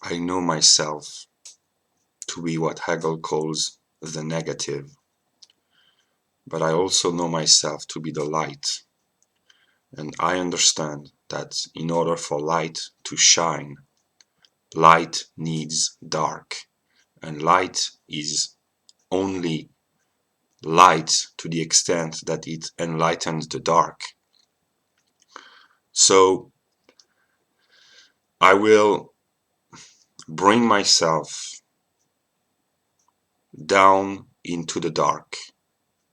I know myself to be what Hegel calls the negative, but I also know myself to be the light, and I understand that in order for light to shine, light needs dark, and light is only light to the extent that it enlightens the dark. So I will bring myself down into the dark,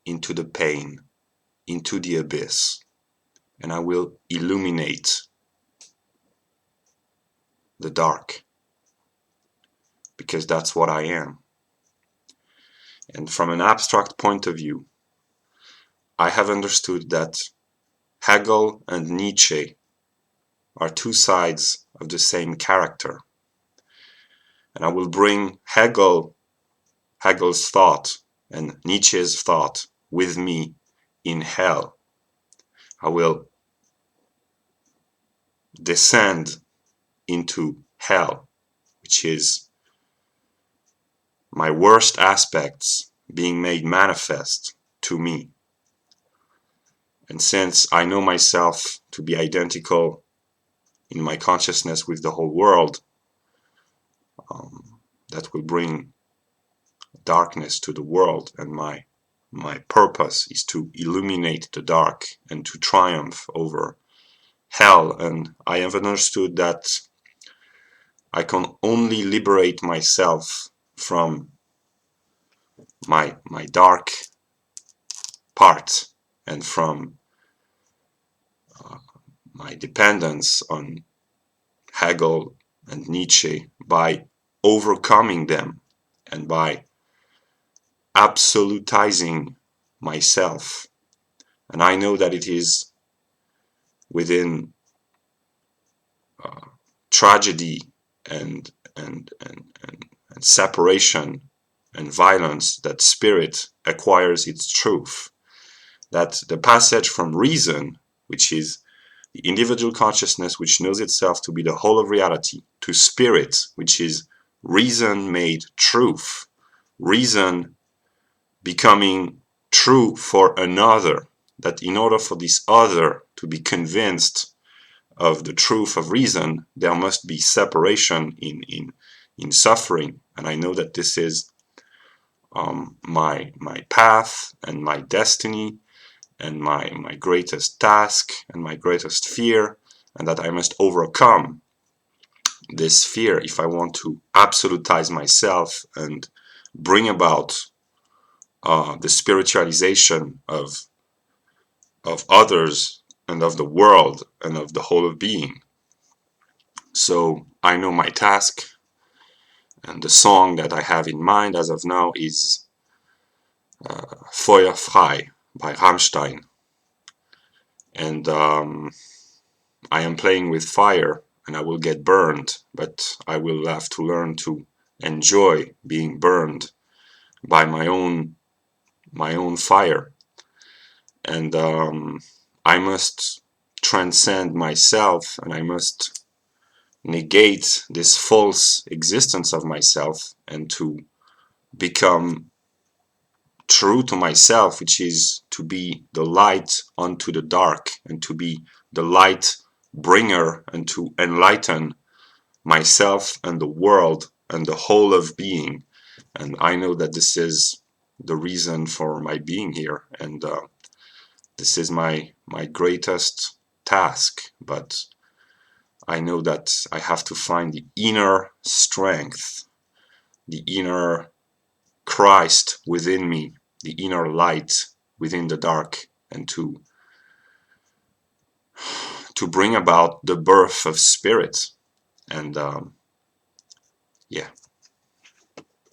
into the pain, into the abyss, and I will illuminate the dark, because that's what I am. And from an abstract point of view, I have understood that Hegel and Nietzsche are two sides of the same character. And I will bring Hegel's thought and Nietzsche's thought with me in hell. I will descend into hell, which is my worst aspects being made manifest to me. And since I know myself to be identical in my consciousness with the whole world, that will bring darkness to the world, and my purpose is to illuminate the dark and to triumph over hell. And I have understood that I can only liberate myself from my dark part and from my dependence on Hegel and Nietzsche by overcoming them and by absolutizing myself. And I know that it is within tragedy and separation and violence that spirit acquires its truth. That the passage from reason, which is the individual consciousness which knows itself to be the whole of reality, to spirit, which is reason made truth, reason becoming true for another, that in order for this other to be convinced of the truth of reason, there must be separation in suffering. And I know that this is my path and my destiny and my greatest task and my greatest fear, and that I must overcome this fear if I want to absolutize myself and bring about the spiritualization of others and of the world and of the whole of being. So I know my task, and the song that I have in mind as of now is Feuer, Frei by Rammstein. And I am playing with fire and I will get burned, but I will have to learn to enjoy being burned by my own fire. And I must transcend myself, and I must negate this false existence of myself and to become true to myself, which is to be the light unto the dark and to be the light bringer and to enlighten myself and the world and the whole of being. And I know that this is the reason for my being here, and this is my greatest task. But I know that I have to find the inner strength, the inner Christ within me, the inner light within the dark, and to bring about the birth of spirit. And yeah.